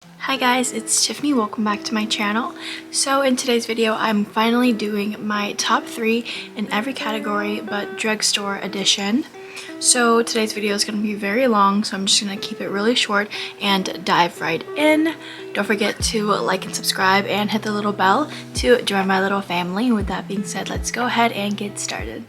Hi guys, it's Tiffany. Welcome back to my channel. So in today's video, I'm finally doing my top 3 in every category but drugstore edition. So today's video is going to be very long, so I'm just going to keep it really short and dive right in. Don't forget to like and subscribe and hit the little bell to join my little family. With that being said, let's go ahead and get started.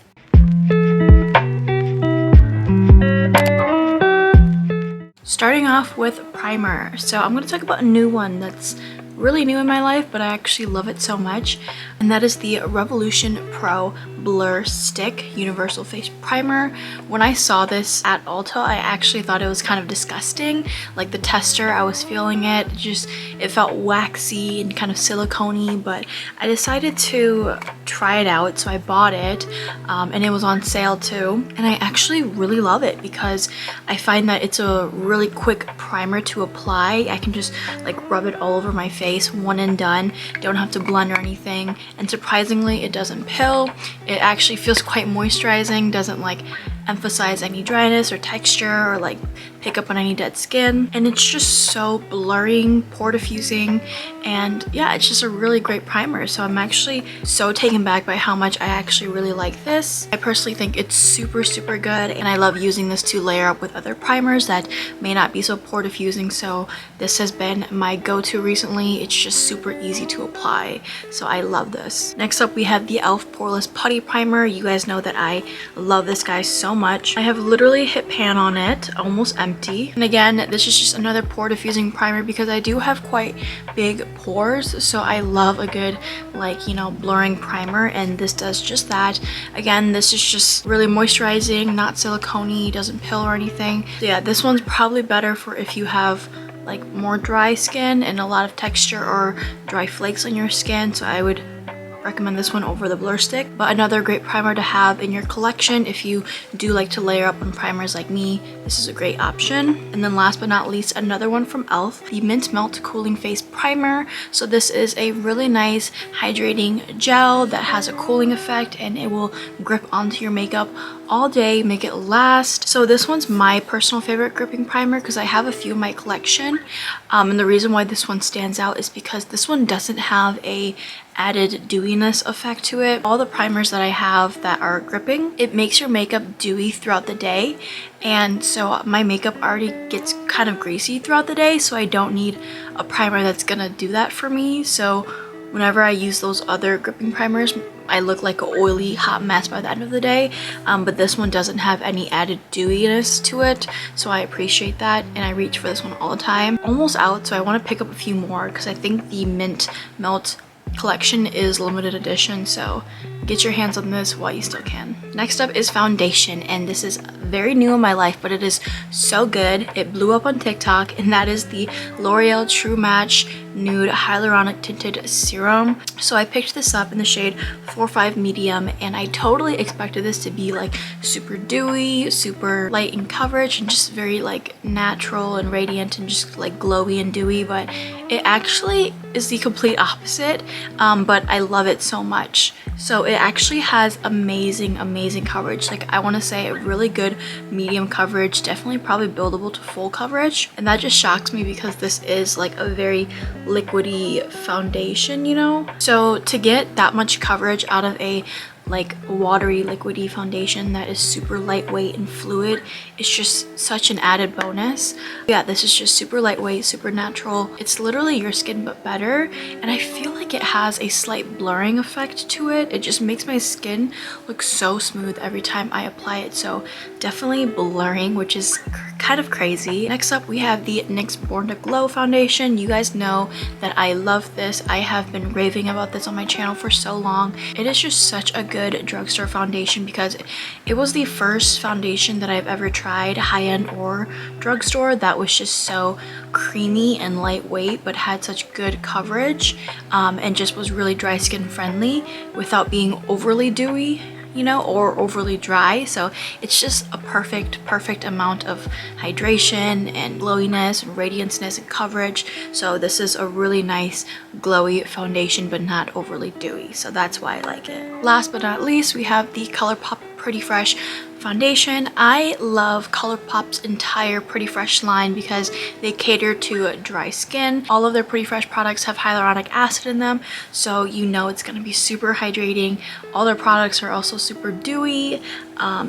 Starting off with primer. So I'm going to talk about a new one that's really new in my life, but I actually love it so much, and that is the Revolution Pro Blur Stick Universal Face Primer. When I saw this at Ulta, I actually thought it was kind of disgusting. Like the tester, I was feeling it, it felt waxy and kind of silicone-y, but I decided to try it out, so I bought it, and it was on sale too, and I actually really love it because I find that it's a really quick primer to apply. I can just like rub it all over my face, one and done, don't have to blend or anything, and surprisingly it doesn't pill. It actually feels quite moisturizing, doesn't like emphasize any dryness or texture or like pick up on any dead skin, and it's just so blurring, pore diffusing, and yeah, it's just a really great primer. So I'm actually so taken back by how much I actually really like this. I personally think it's super good, and I love using this to layer up with other primers that may not be so pore diffusing, so this has been my go-to recently. It's just super easy to apply, so I love this. Next up we have the e.l.f. Poreless Putty Primer. You guys know that I love this guy so much. I have literally hit pan on it, almost empty. And again, this is just another pore diffusing primer because I do have quite big pores, so I love a good, like, you know, blurring primer, and this does just that. Again, this is just really moisturizing, not silicone-y, doesn't pill or anything. So yeah, this one's probably better for if you have like more dry skin and a lot of texture or dry flakes on your skin, so I would recommend this one over the Blur Stick. But another great primer to have in your collection if you do like to layer up on primers like me, this is a great option. And then last but not least, another one from e.l.f., the Mint Melt Cooling Face Primer. So this is a really nice hydrating gel that has a cooling effect, and it will grip onto your makeup all day, make it last. So this one's my personal favorite gripping primer because I have a few in my collection, and the reason why this one stands out is because this one doesn't have a added dewiness effect to it. All the primers that I have that are gripping, it makes your makeup dewy throughout the day, and so my makeup already gets kind of greasy throughout the day, so I don't need a primer that's gonna do that for me. So whenever I use those other gripping primers, I look like an oily hot mess by the end of the day, but this one doesn't have any added dewiness to it, so I appreciate that, and I reach for this one all the time. Almost out, so I want to pick up a few more because I think the Mint Melt collection is limited edition, so get your hands on this while you still can. Next up is foundation, and this is very new in my life, but it is so good. It blew up on TikTok, and that is the L'Oreal True Match Nude Hyaluronic Tinted Serum. So I picked this up in the shade 4-5 medium, and I totally expected this to be like super dewy, super light in coverage, and just very like natural and radiant and just like glowy and dewy, but it actually is the complete opposite, but I love it so much. So it actually has amazing coverage. Like, I want to say a really good medium coverage, definitely probably buildable to full coverage, and that just shocks me because this is like a very liquidy foundation, you know? So to get that much coverage out of a like watery liquidy foundation that is super lightweight and fluid, it's just such an added bonus. Yeah, this is just super lightweight, super natural. It's literally your skin but better, and I feel like it has a slight blurring effect to it. It just makes my skin look so smooth every time I apply it, so definitely blurring, which is kind of crazy. Next up we have the NYX Born to Glow foundation. You guys know that I love this. I have been raving about this on my channel for so long. It is just such a good drugstore foundation because it was the first foundation that I've ever tried, high-end or drugstore, that was just so creamy and lightweight but had such good coverage, and just was really dry skin friendly without being overly dewy, you know, or overly dry. So it's just a perfect amount of hydration and glowiness and radianceness and coverage. So this is a really nice glowy foundation but not overly dewy, so that's why I like it. Last but not least, we have the Colourpop Pretty Fresh Foundation, I love Colourpop's entire Pretty Fresh line because they cater to dry skin. All of their Pretty Fresh products have hyaluronic acid in them, so you know it's going to be super hydrating. All their products are also super dewy,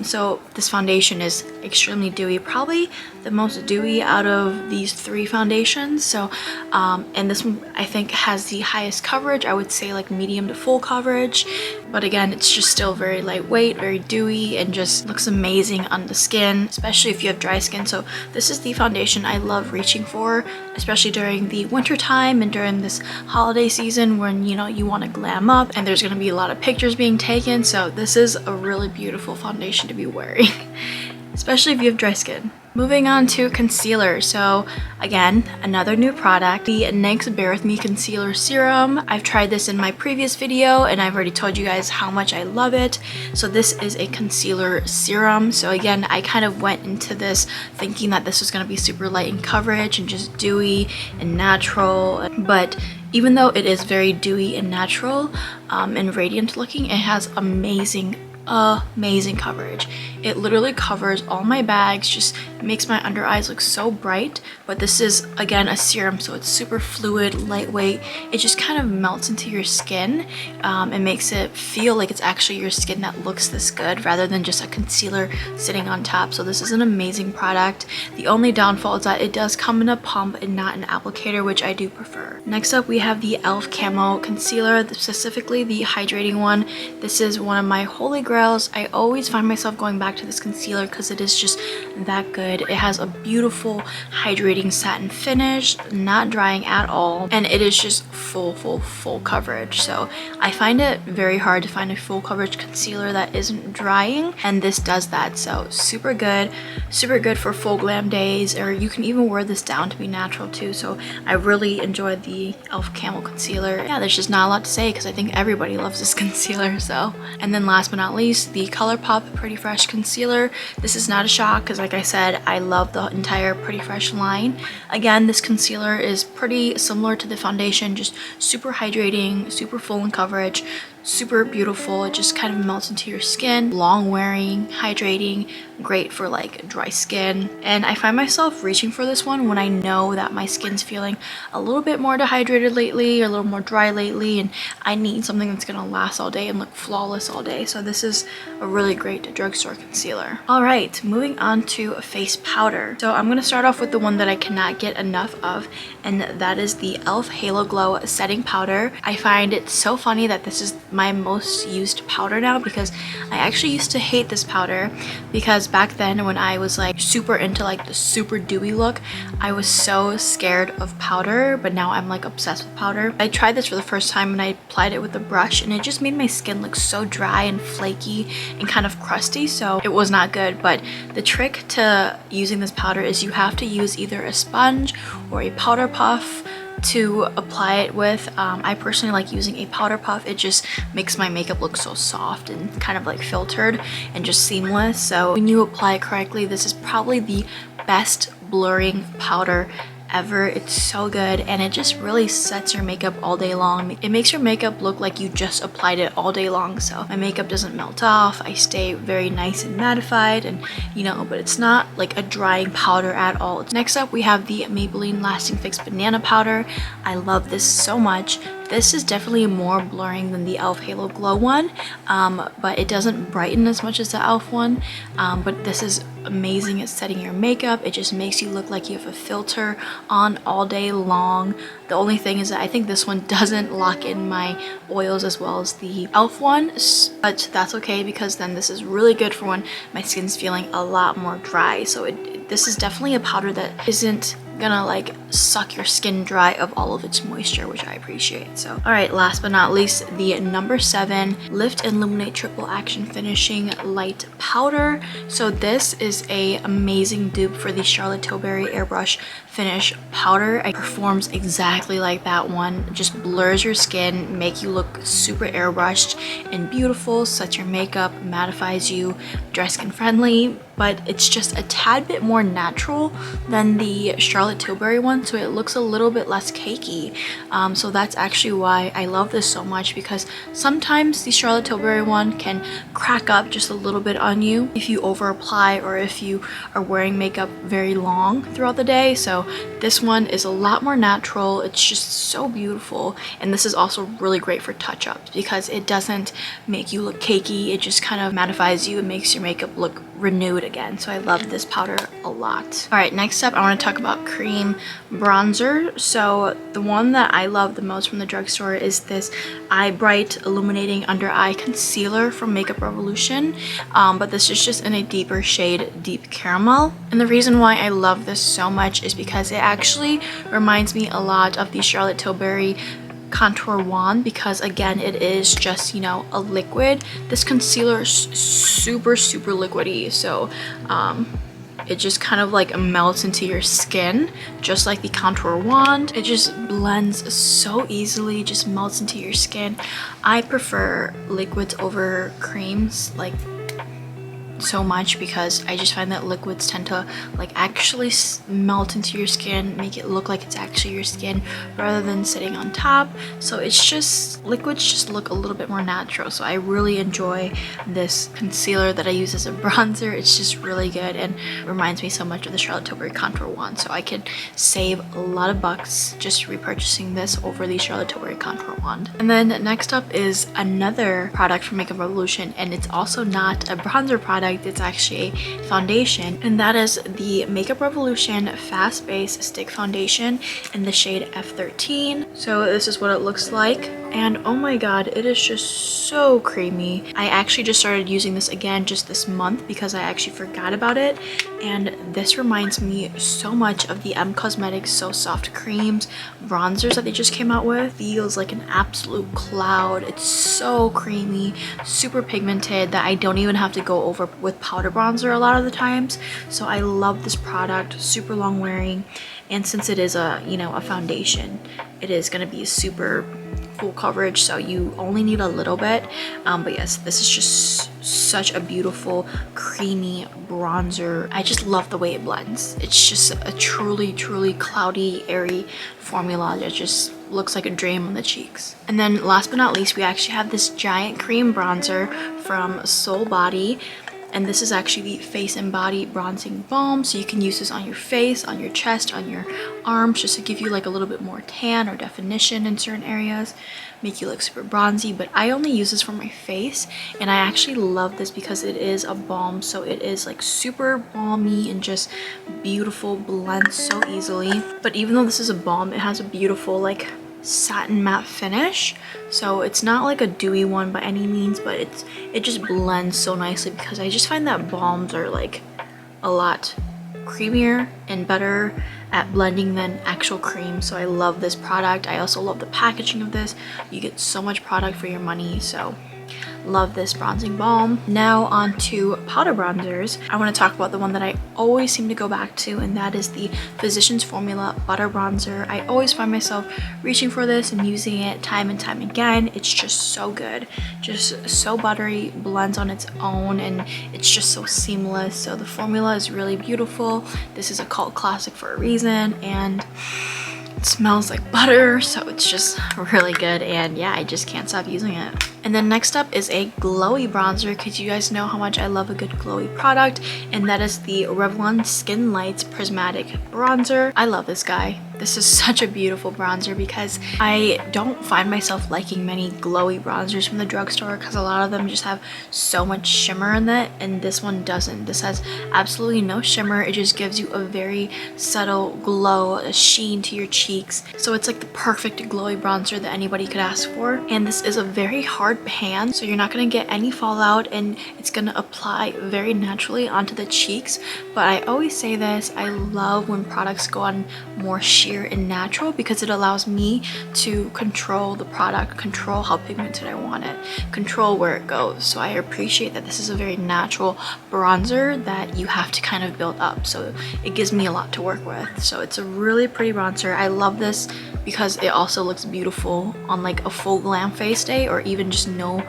so this foundation is extremely dewy, probably the most dewy out of these 3 foundations. So and this one I think has the highest coverage. I would say like medium to full coverage, but again, it's just still very lightweight, very dewy, and just looks amazing on the skin, especially if you have dry skin. So this is the foundation I love reaching for, especially during the winter time and during this holiday season when, you know, you want to glam up and there's going to be a lot of pictures being taken. So this is a really beautiful foundation to be wearing, especially if you have dry skin. Moving on to concealer. So again, another new product, the Nyx Bear Me Concealer Serum. I've tried this in my previous video and I've already told you guys how much I love it. So this is a concealer serum. So again, I kind of went into this thinking that this was going to be super light in coverage and just dewy and natural. But even though it is very dewy and natural and radiant looking, it has amazing coverage. It literally covers all my bags, just makes my under eyes look so bright. But this is again a serum, so it's super fluid, lightweight. It just kind of melts into your skin and makes it feel like it's actually your skin that looks this good rather than just a concealer sitting on top. So this is an amazing product. The only downfall is that it does come in a pump and not an applicator, which I do prefer. Next up we have the e.l.f. Camo Concealer, specifically the hydrating one. This is one of my holy grails. I always find myself going back to this concealer because it is just that good. It has a beautiful hydrating satin finish, not drying at all, and it is just full coverage. So I find it very hard to find a full coverage concealer that isn't drying, and this does that. So super good for full glam days, or you can even wear this down to be natural too. So I really enjoyed the e.l.f. Camo Concealer. Yeah, there's just not a lot to say because I think everybody loves this concealer. So, and then last but not least, the Colourpop Pretty Fresh Concealer. This is not a shock because, like I said, I love the entire Pretty Fresh line. Again, this concealer is pretty similar to the foundation, just super hydrating, super full in coverage, super beautiful. It just kind of melts into your skin, long wearing, hydrating, great for like dry skin. And I find myself reaching for this one when I know that my skin's feeling a little bit more dehydrated lately or a little more dry lately, and I need something that's gonna last all day and look flawless all day. So this is a really great drugstore concealer. All right, moving on to face powder. So I'm gonna start off with the one that I cannot get enough of, and that is the e.l.f. Halo Glow Setting Powder. I find it so funny that this is my most used powder now because I actually used to hate this powder because back then when I was like super into like the super dewy look, I was so scared of powder, but now I'm like obsessed with powder. I tried this for the first time and I applied it with a brush and it just made my skin look so dry and flaky and kind of crusty, so it was not good. But the trick to using this powder is you have to use either a sponge or a powder puff to apply it with. I personally like using a powder puff. It just makes my makeup look so soft and kind of like filtered and just seamless. So when you apply it correctly, this is probably the best blurring powder ever. It's so good and it just really sets your makeup all day long. It makes your makeup look like you just applied it all day long, so my makeup doesn't melt off. I stay very nice and mattified, and you know, but it's not like a drying powder at all. Next up we have the Maybelline Lasting Fix Banana Powder. I love this so much. This is definitely more blurring than the e.l.f. Halo Glow one, but it doesn't brighten as much as the e.l.f. one, but this is amazing at setting your makeup. It just makes you look like you have a filter on all day long. The only thing is that I think this one doesn't lock in my oils as well as the e.l.f. one, but that's okay because then this is really good for when my skin's feeling a lot more dry. So this is definitely a powder that isn't gonna like suck your skin dry of all of its moisture, which I appreciate. So all right, last but not least, the number 7 Lift and Illuminate Triple Action Finishing Light Powder. So this is a amazing dupe for the Charlotte Tilbury Airbrush finish powder. It performs exactly like that one. It just blurs your skin, make you look super airbrushed and beautiful, sets your makeup, mattifies you, dry skin friendly, but it's just a tad bit more natural than the Charlotte Tilbury one, so it looks a little bit less cakey. So that's actually why I love this so much, because sometimes the Charlotte Tilbury one can crack up just a little bit on you if you over apply or if you are wearing makeup very long throughout the day. So this one is a lot more natural. It's just so beautiful, and this is also really great for touch-ups because it doesn't make you look cakey. It just kind of mattifies you and makes your makeup look renewed again. So I love this powder a lot. All right, next up I want to talk about cream bronzer. So the one that I love the most from the drugstore is this Eye Bright Illuminating Under Eye Concealer from Makeup Revolution, but this is just in a deeper shade, Deep Caramel. And the reason why I love this so much is because it actually reminds me a lot of the Charlotte Tilbury contour wand, because again it is just, you know, a liquid. This concealer is super liquidy, so it just kind of like melts into your skin just like the contour wand. It just blends so easily, just melts into your skin. I prefer liquids over creams like so much, because I just find that liquids tend to like actually melt into your skin, make it look like it's actually your skin rather than sitting on top. So it's just, liquids just look a little bit more natural. So I really enjoy this concealer that I use as a bronzer. It's just really good and reminds me so much of the Charlotte Tilbury contour wand. So I could save a lot of bucks just repurchasing this over the Charlotte Tilbury contour wand. And then next up is another product from Makeup Revolution, and it's also not a bronzer product. It's actually a foundation, and that is the Makeup Revolution Fast Base Stick Foundation in the shade F13. So this is what it looks like, and oh my god, it is just so creamy. I actually just started using this again just this month because I actually forgot about it, and this reminds me so much of the Cosmetics So Soft creams bronzers that they just came out with. Feels like an absolute cloud. It's so creamy, super pigmented that I don't even have to go over with powder bronzer a lot of the times. So I love this product, super long wearing, and since it is a, you know, a foundation, it is going to be super full coverage, so you only need a little bit. But yes, this is just such a beautiful creamy bronzer. I just love the way it blends. It's just a truly cloudy, airy formula that just looks like a dream on the cheeks. And then last but not least, we actually have this giant cream bronzer from Soul Body. And this is actually the Face and Body Bronzing Balm, so you can use this on your face, on your chest, on your arms, just to give you like a little bit more tan or definition in certain areas, make you look super bronzy. But I only use this for my face, and I actually love this because it is a balm, so it is like super balmy and just beautiful, blends so easily. But even though this is a balm, it has a beautiful like satin matte finish, so it's not like a dewy one by any means, but it just blends so nicely, because I just find that balms are like a lot creamier and better at blending than actual cream. So I love this product. I also love the packaging of this. You get so much product for your money, so love this bronzing balm. Now on to powder bronzers. I want to talk about the one that I always seem to go back to, and that is the Physicians Formula Butter Bronzer. I always find myself reaching for this and using it time and time again. It's just so good, just so buttery, blends on its own, and it's just so seamless. So the formula is really beautiful. This is a cult classic for a reason, and it smells like butter, so it's just really good, and yeah, I just can't stop using it. And then next up is a glowy bronzer, because you guys know how much I love a good glowy product, and that is the Revlon Skin Lights Prismatic Bronzer. I love this guy. This is such a beautiful bronzer, because I don't find myself liking many glowy bronzers from the drugstore, because a lot of them just have so much shimmer in it, and this one doesn't. This has absolutely no shimmer. It just gives you a very subtle glow, a sheen to your cheeks. So it's like the perfect glowy bronzer that anybody could ask for. And this is a very hard hard pan, so you're not going to get any fallout, and it's going to apply very naturally onto the cheeks. But I always say this, I love when products go on more sheer and natural because it allows me to control the product, control how pigmented I want it, control where it goes. So I appreciate that this is a very natural bronzer that you have to kind of build up, so it gives me a lot to work with. So it's a really pretty bronzer. I love this because it also looks beautiful on like a full glam face day, or even just no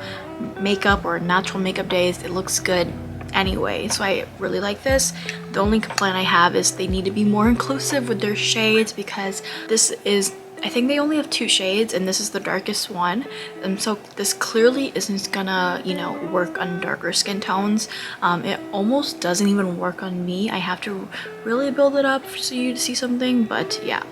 makeup or natural makeup days. It looks good anyway, so I really like this. The only complaint I have is they need to be more inclusive with their shades, because this is, I think they only have 2 shades and this is the darkest one, and so this clearly isn't gonna, you know, work on darker skin tones. It almost doesn't even work on me. I have to really build it up so you see something, but yeah,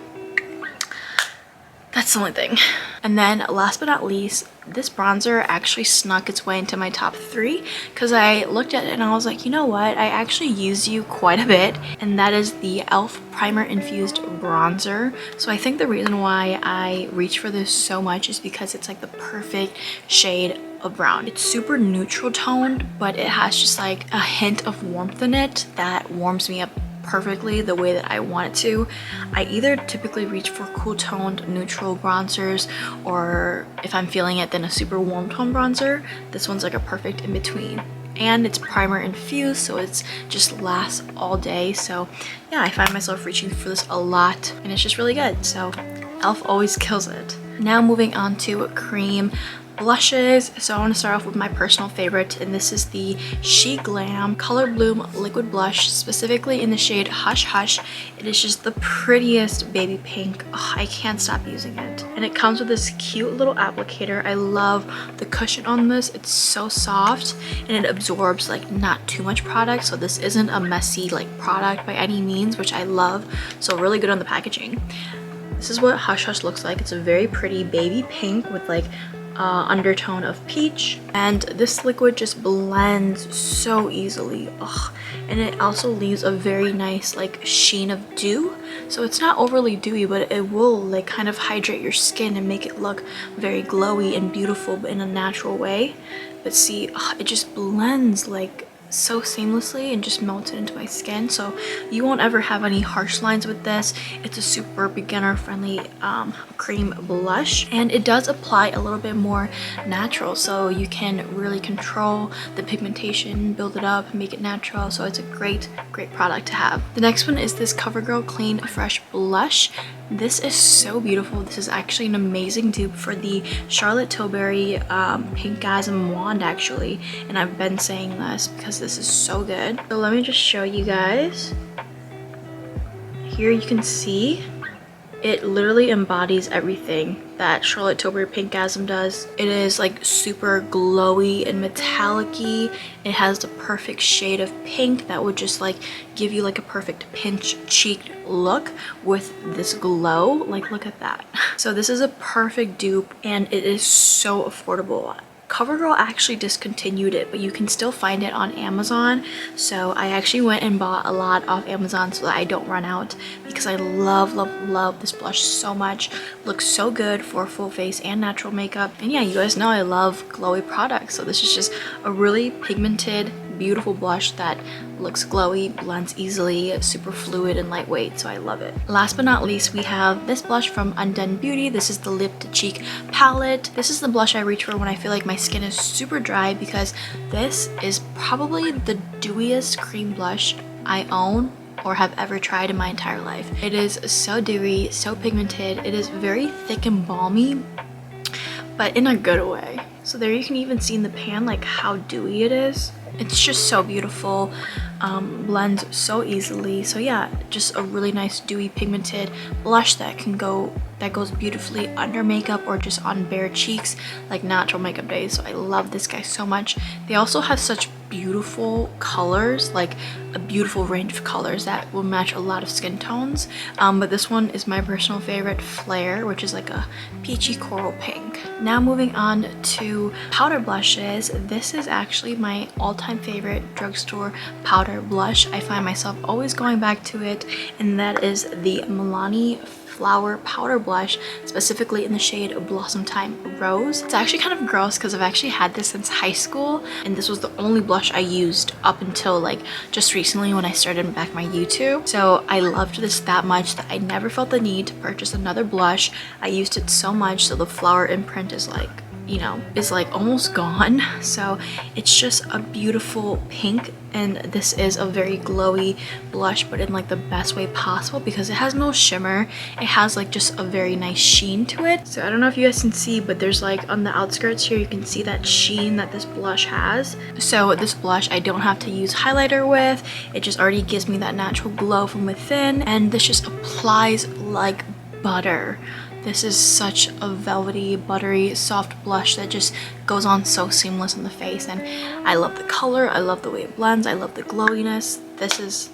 that's the only thing. And then last but not least, this bronzer actually snuck its way into my top 3 because I looked at it and I was like, you know what, I actually use you quite a bit, and that is the e.l.f. primer infused bronzer. So I think the reason why I reach for this so much is because it's like the perfect shade of brown. It's super neutral toned, but it has just like a hint of warmth in it that warms me up perfectly the way that I want it to. I either typically reach for cool toned neutral bronzers, or if I'm feeling it, then a super warm tone bronzer. This one's like a perfect in between, and it's primer infused, so it's just lasts all day. So yeah, I find myself reaching for this a lot, and it's just really good. So e.l.f. always kills it. Now moving on to cream blushes. So I want to start off with my personal favorite, and this is the She Glam Color Bloom Liquid Blush, specifically in the shade Hush Hush. It is just the prettiest baby pink. Oh, I can't stop using it. And it comes with this cute little applicator. I love the cushion on this. It's so soft and it absorbs like not too much product, so this isn't a messy like product by any means, which I love. So really good on the packaging. This is what Hush Hush looks like. It's a very pretty baby pink with like undertone of peach, and this liquid just blends so easily. Ugh. And it also leaves a very nice like sheen of dew, so it's not overly dewy, but it will like kind of hydrate your skin and make it look very glowy and beautiful, but in a natural way. But see, it just blends like so seamlessly and just melted into my skin, so you won't ever have any harsh lines with this. It's a super beginner friendly cream blush, and it does apply a little bit more natural, so you can really control the pigmentation, build it up, make it natural. So it's a great product to have. The next one is this Covergirl Clean Fresh Blush. This is so beautiful. This is actually an amazing dupe for the Charlotte Tilbury Pinkgasm wand actually, and I've been saying this because this is so good. So let me just show you guys. Here you can see it literally embodies everything that Charlotte Tilbury Pinkgasm does. It is like super glowy and metallic-y. It has the perfect shade of pink that would just like give you like a perfect pinch cheek look with this glow. Like, look at that. So this is a perfect dupe, and it is so affordable. Covergirl actually discontinued it, but you can still find it on Amazon. So I actually went and bought a lot off Amazon so that I don't run out, because I love this blush so much. Looks so good for full face and natural makeup. And yeah, you guys know I love glowy products, so this is just a really pigmented, beautiful blush that looks glowy, blends easily, super fluid and lightweight, so I love it. Last but not least, we have this blush from Undone Beauty. This is the Lip to Cheek palette. This is the blush I reach for when I feel like my skin is super dry, because this is probably the dewiest cream blush I own or have ever tried in my entire life. It is so dewy, so pigmented. It is very thick and balmy, but in a good way. So there you can even see in the pan like how dewy it is. It's just so beautiful, blends so easily. So yeah, just a really nice dewy pigmented blush that goes beautifully under makeup or just on bare cheeks like natural makeup days. So I love this guy so much. They also have such beautiful colors, like a beautiful range of colors that will match a lot of skin tones, but this one is my personal favorite, Flare, which is like a peachy coral pink. Now moving on to powder blushes. This is actually my all-time favorite drugstore powder blush. I find myself always going back to it, and that is the Milani Flower Powder Blush, specifically in the shade Blossom Time Rose. It's actually kind of gross because I've actually had this since high school, and this was the only blush I used up until like just recently when I started back my YouTube. So I loved this that much that I never felt the need to purchase another blush. I used it so much, so the flower imprint is like, you know, is like almost gone. So it's just a beautiful pink, and this is a very glowy blush, but in like the best way possible because it has no shimmer. It has like just a very nice sheen to it. So I don't know if you guys can see, but there's like on the outskirts here, you can see that sheen that this blush has. So this blush I don't have to use highlighter with. It just already gives me that natural glow from within, and this just applies like butter. This is such a velvety, buttery, soft blush that just goes on so seamless on the face, and I love the color, I love the way it blends, I love the glowiness. This is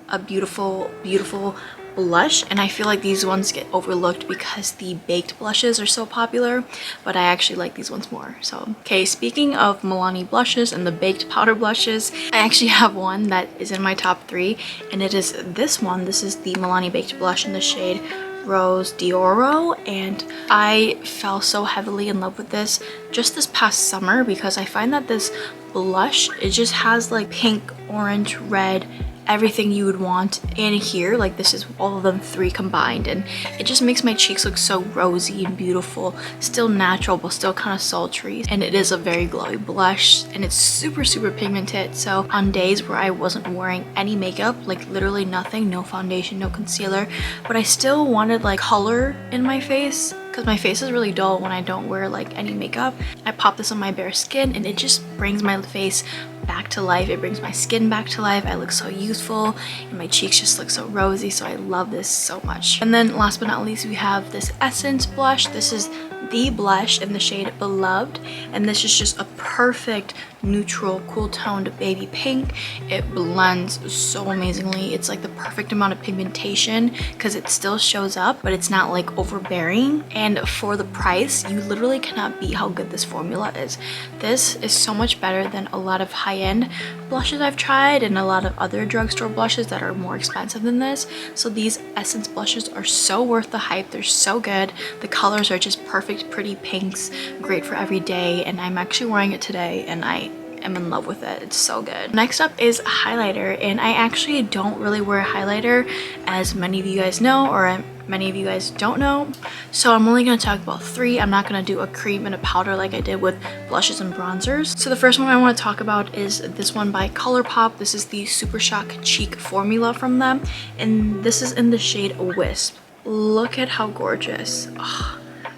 a beautiful, beautiful blush, and I feel like these ones get overlooked because the baked blushes are so popular, but I actually like these ones more. So, okay, speaking of Milani blushes and the baked powder blushes, I actually have one that is in my top 3, and it is this one. This is the Milani baked blush in the shade Rose Dioro, and I fell so heavily in love with this just this past summer because I find that this blush, it just has like pink, orange, red, everything you would want in here. Like this is all of them 3 combined, and it just makes my cheeks look so rosy and beautiful, still natural but still kind of sultry. And it is a very glowy blush, and it's super pigmented. So on days where I wasn't wearing any makeup, like literally nothing, no foundation, no concealer, but I still wanted like color in my face because my face is really dull when I don't wear like any makeup, I pop this on my bare skin and it just brings my face back to life. It brings my skin back to life. I look so youthful and my cheeks just look so rosy, so I love this so much. And then last but not least, we have this Essence blush. This is the blush in the shade Beloved, and this is just a perfect neutral, cool toned baby pink. It blends so amazingly. It's like the perfect amount of pigmentation because it still shows up, but it's not like overbearing. And for the price, you literally cannot beat how good this formula is. This is so much better than a lot of high-end blushes I've tried and a lot of other drugstore blushes that are more expensive than this. So these Essence blushes are so worth the hype. They're so good. The colors are just perfect, pretty pinks, great for every day, and I'm actually wearing it today and I am in love with it. It's so good. Next up is highlighter, and I actually don't really wear highlighter, as many of you guys know, or many of you guys don't know. So I'm only going to talk about 3. I'm not going to do a cream and a powder like I did with blushes and bronzers. So the first one I want to talk about is this one by Colourpop. This is the Super Shock Cheek formula from them, and this is in the shade Wisp. Look at how gorgeous. Oh.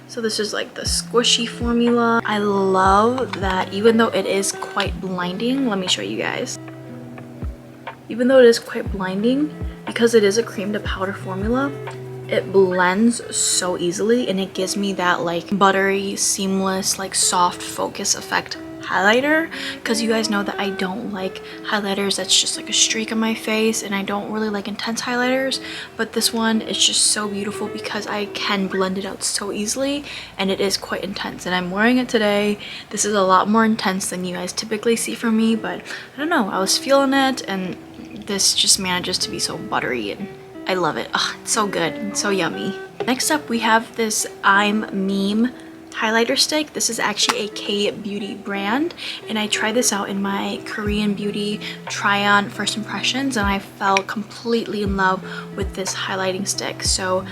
So this is like the squishy formula. I love that even though it is quite blinding, let me show you guys. Even though it is quite blinding, because it is a cream to powder formula, it blends so easily and it gives me that like buttery, seamless, like soft focus effect highlighter, because you guys know that I don't like highlighters that's just like a streak on my face, and I don't really like intense highlighters, but this one is just so beautiful because I can blend it out so easily, and it is quite intense, and I'm wearing it today. This is a lot more intense than you guys typically see from me, but I don't know, I was feeling it, and this just manages to be so buttery, and I love it. Oh, it's so good and so yummy. Next up, we have this I'm Meme highlighter stick. This is actually a K-beauty brand, and I tried this out in my Korean beauty try-on first impressions, and I fell completely in love with this highlighting stick. So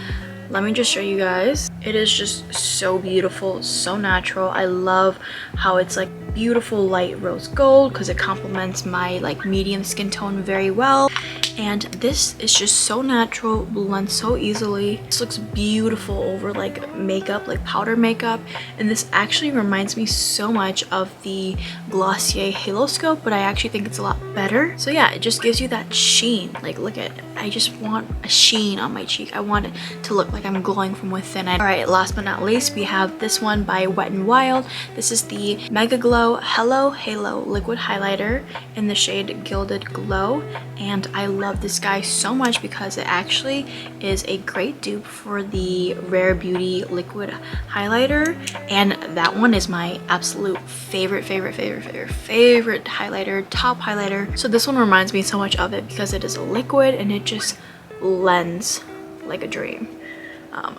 let me just show you guys. It is just so beautiful, so natural. I love how it's like beautiful light rose gold because it complements my like medium skin tone very well. And this is just so natural, blends so easily. This looks beautiful over like makeup, like powder makeup. And this actually reminds me so much of the Glossier Halo Scope, but I actually think it's a lot better. So yeah, it just gives you that sheen. Like look at, I just want a sheen on my cheek. I want it to look like I'm glowing from within. All right, last but not least, we have this one by Wet n Wild. This is the Mega Glow Hello Halo Liquid Highlighter in the shade Gilded Glow. And I love this guy so much because it actually is a great dupe for the Rare Beauty liquid highlighter, and that one is my absolute favorite highlighter, top highlighter. So this one reminds me so much of it because it is a liquid and it just blends like a dream.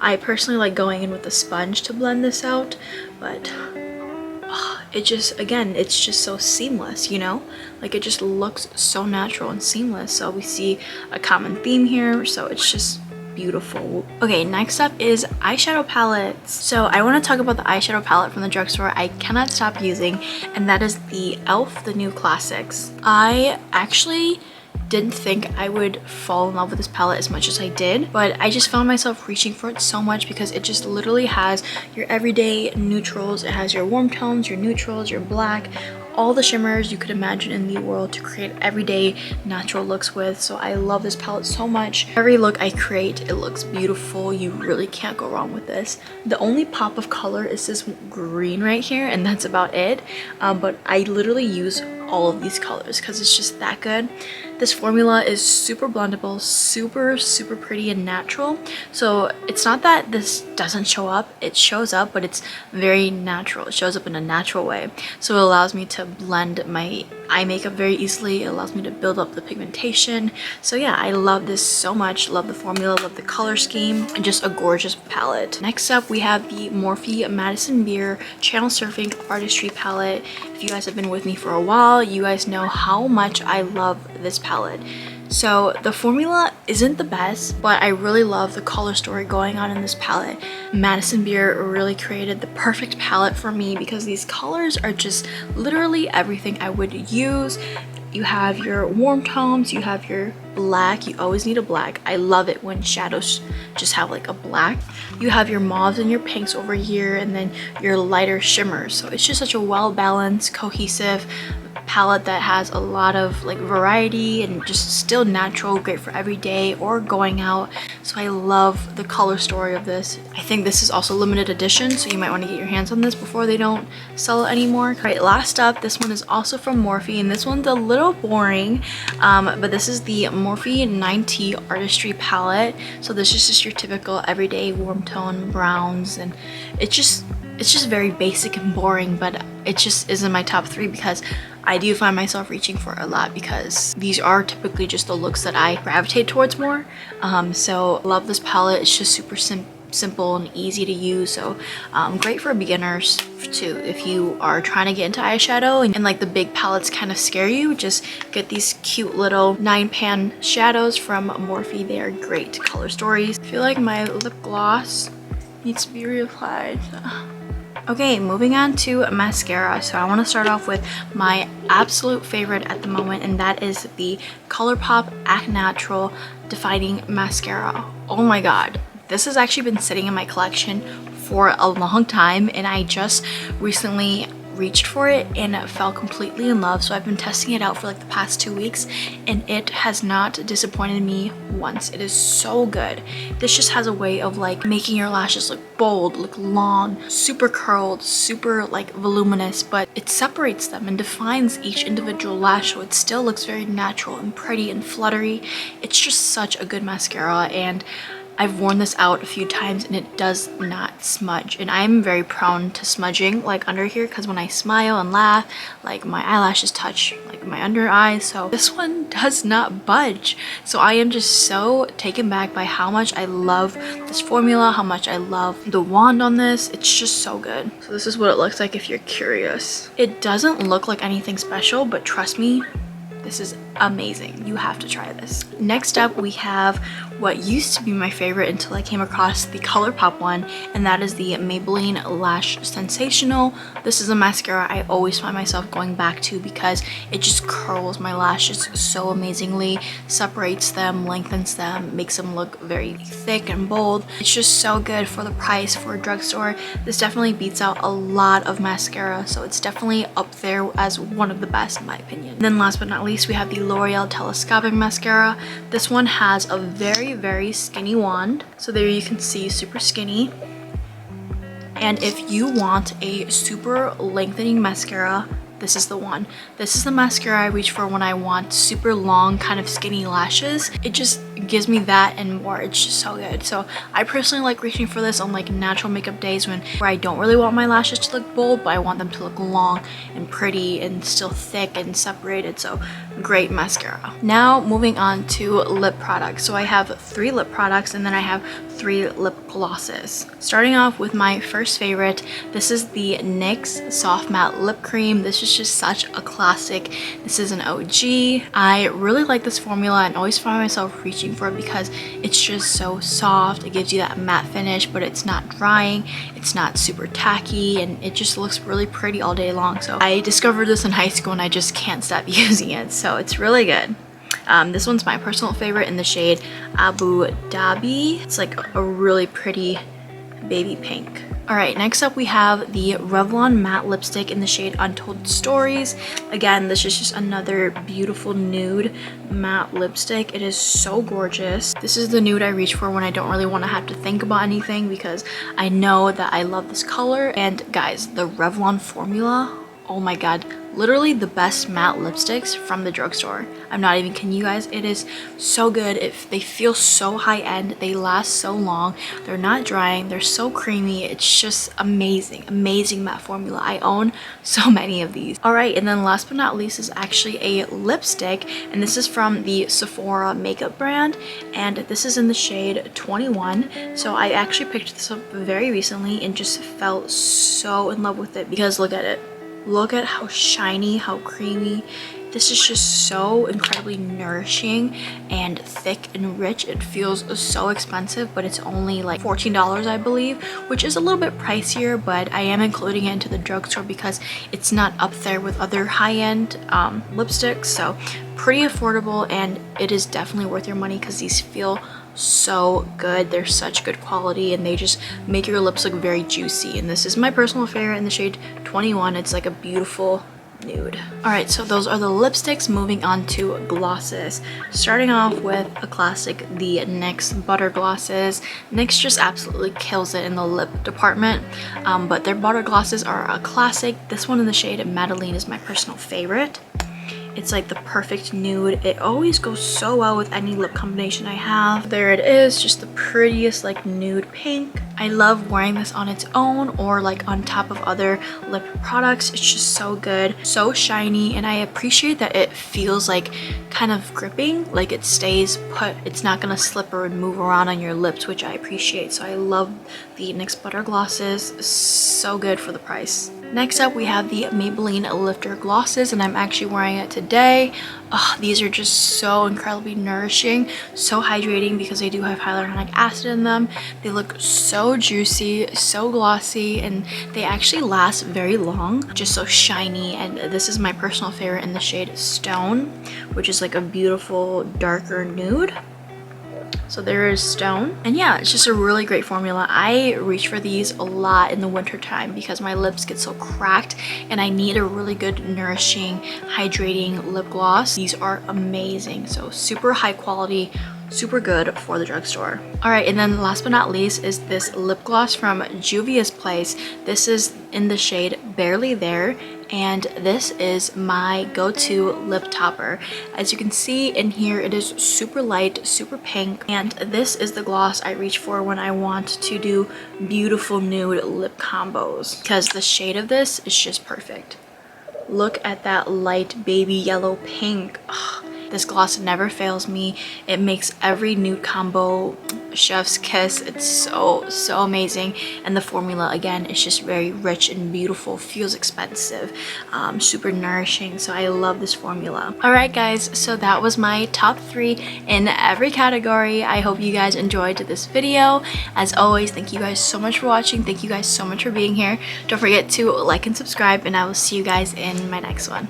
I personally like going in with a sponge to blend this out, but it just, again, it's just so seamless, you know? Like it just looks so natural and seamless. So we see a common theme here, so it's just beautiful. Okay, next up is eyeshadow palettes. So I want to talk about the eyeshadow palette from the drugstore I cannot stop using, and that is the e.l.f. The New Classics. I actually didn't think I would fall in love with this palette as much as I did, but I just found myself reaching for it so much because it just literally has your everyday neutrals, it has your warm tones, your neutrals, your black, all the shimmers you could imagine in the world to create everyday natural looks with. So I love this palette so much. Every look I create, it looks beautiful. You really can't go wrong with this. The only pop of color is this green right here, and that's about it. But I literally use all of these colors because it's just that good. This formula is super blendable, super pretty and natural. So it's not that this doesn't show up, it shows up, but it's very natural. It shows up in a natural way. So it allows me to blend my eye makeup very easily. It allows me to build up the pigmentation. So yeah, I love this so much. Love the formula, love the color scheme, and just a gorgeous palette. Next up, we have the Morphe Madison Beer Channel Surfing Artistry palette. If you guys have been with me for a while, you guys know how much I love this palette. So the formula isn't the best, but I really love the color story going on in this palette. Madison Beer really created the perfect palette for me because these colors are just literally everything I would use. You have your warm tones, you have your black, you always need a black. I love it when shadows just have like a black. You have your mauves and your pinks over here, and then your lighter shimmers. So it's just such a well-balanced, cohesive palette that has a lot of like variety and just still natural, great for every day or going out. So I love the color story of this. I think this is also limited edition, so you might want to get your hands on this before they don't sell it anymore. All right, last up, this one is also from Morphe, and this one's a little boring, but this is the Morphe 9T Artistry palette. So this is just your typical everyday warm tone browns, and it's just very basic and boring, but it just isn't my top 3 because I do find myself reaching for a lot because these are typically just the looks that I gravitate towards more. So love this palette. It's just super simple and easy to use, so great for beginners too. If you are trying to get into eyeshadow and like the big palettes kind of scare you, just get these cute little 9-pan shadows from Morphe. They are great color stories. I feel like my lip gloss needs to be reapplied. Okay, moving on to mascara. So I want to start off with my absolute favorite at the moment, and that is the Colourpop Act Natural Defining Mascara. Oh my god, this has actually been sitting in my collection for a long time, and I just recently reached for it and fell completely in love. So I've been testing it out for like the past 2 weeks, and it has not disappointed me once. It is so good. This just has a way of like making your lashes look bold, look long, super curled, super like voluminous, but it separates them and defines each individual lash, so it still looks very natural and pretty and fluttery. It's just such a good mascara, and I've worn this out a few times and it does not smudge, and I'm very prone to smudging like under here because when I smile and laugh, like my eyelashes touch like my under eyes. So this one does not budge. So I am just so taken back by how much I love this formula, how much I love the wand on this. It's just so good. So this is what it looks like if you're curious. It doesn't look like anything special, but trust me, this is amazing. You have to try this. Next up, we have what used to be my favorite until I came across the Colourpop one, and that is the Maybelline Lash Sensational. This is a mascara I always find myself going back to because it just curls my lashes so amazingly, separates them, lengthens them, makes them look very thick and bold. It's just so good for the price for a drugstore. This definitely beats out a lot of mascara, so it's definitely up there as one of the best in my opinion. And then last but not least, we have the L'Oreal Telescopic Mascara. This one has a very skinny wand. So there you can see super skinny. And if you want a super lengthening mascara, this is the one. This is the mascara I reach for when I want super long kind of skinny lashes. It just gives me that and more. It's just so good. So I personally like reaching for this on like natural makeup days where I don't really want my lashes to look bold, but I want them to look long and pretty and still thick and separated. So great mascara. Now moving on to lip products. So I have 3 lip products and then I have 3 lip glosses. Starting off with my first favorite, this is the NYX Soft Matte Lip Cream. This is just such a classic. This is an OG. I really like this formula and always find myself reaching for it because it's just so soft. It gives you that matte finish, but it's not drying. It's not super tacky, and it just looks really pretty all day long. So I discovered this in high school and I just can't stop using it. So it's really good. This one's my personal favorite in the shade Abu Dhabi. It's like a really pretty baby pink. Alright, next up we have the Revlon matte lipstick in the shade Untold Stories. Again, this is just another beautiful nude matte lipstick. It is so gorgeous. This is the nude I reach for when I don't really want to have to think about anything because I know that I love this color. And guys, the Revlon formula, oh my god, literally the best matte lipsticks from the drugstore. I'm not even kidding you guys. It is so good. They feel so high end. They last so long. They're not drying. They're so creamy. It's just amazing. Amazing matte formula. I own so many of these. Alright, and then last but not least is actually a lipstick, and this is from the Sephora makeup brand, and this is in the shade 21. So I actually picked this up very recently and just fell so in love with it because look at it. Look at how shiny, how creamy. This is just so incredibly nourishing and thick and rich. It feels so expensive, but it's only like $14, I believe, which is a little bit pricier, but I am including it into the drugstore because it's not up there with other high-end lipsticks. So pretty affordable, and it is definitely worth your money because these feel so good. They're such good quality and they just make your lips look very juicy. And this is my personal favorite in the shade 21. It's like a beautiful nude. Alright, so those are the lipsticks. Moving on to glosses. Starting off with a classic, the NYX Butter Glosses. NYX just absolutely kills it in the lip department, but their butter glosses are a classic. This one in the shade Maybelline is my personal favorite. It's like the perfect nude. It always goes so well with any lip combination I have. There it is, just the prettiest like nude pink. I love wearing this on its own or like on top of other lip products. It's just so good, so shiny, and I appreciate that it feels like kind of gripping, like it stays put. It's not gonna slip or move around on your lips, which I appreciate. So I love the NYX Butter Glosses. So good for the price. Next up we have the Maybelline Lifter Glosses, and I'm actually wearing it today. These are just so incredibly nourishing, so hydrating because they do have hyaluronic acid in them. They look so juicy, so glossy, and they actually last very long. Just so shiny, and this is my personal favorite in the shade Stone, which is like a beautiful darker nude. So there is Stone, and yeah, it's just a really great formula. I reach for these a lot in the winter time because my lips get so cracked and I need a really good nourishing hydrating lip gloss. These are amazing, so super high quality, super good for the drugstore. Alright, and then last but not least is this lip gloss from Juvia's Place. This is in the shade Barely There, and this is my go-to lip topper. As you can see in here, it is super light, super pink, and this is the gloss I reach for when I want to do beautiful nude lip combos because the shade of this is just perfect. Look at that light baby yellow pink. This gloss never fails me. It makes every nude combo chef's kiss. It's so amazing, and the formula again is just very rich and beautiful, feels expensive, super nourishing. So I love this formula. Alright guys, so that was my top 3 in every category. I hope you guys enjoyed this video. As always, thank you guys so much for watching. Thank you guys so much for being here. Don't forget to like and subscribe, and I will see you guys in my next one.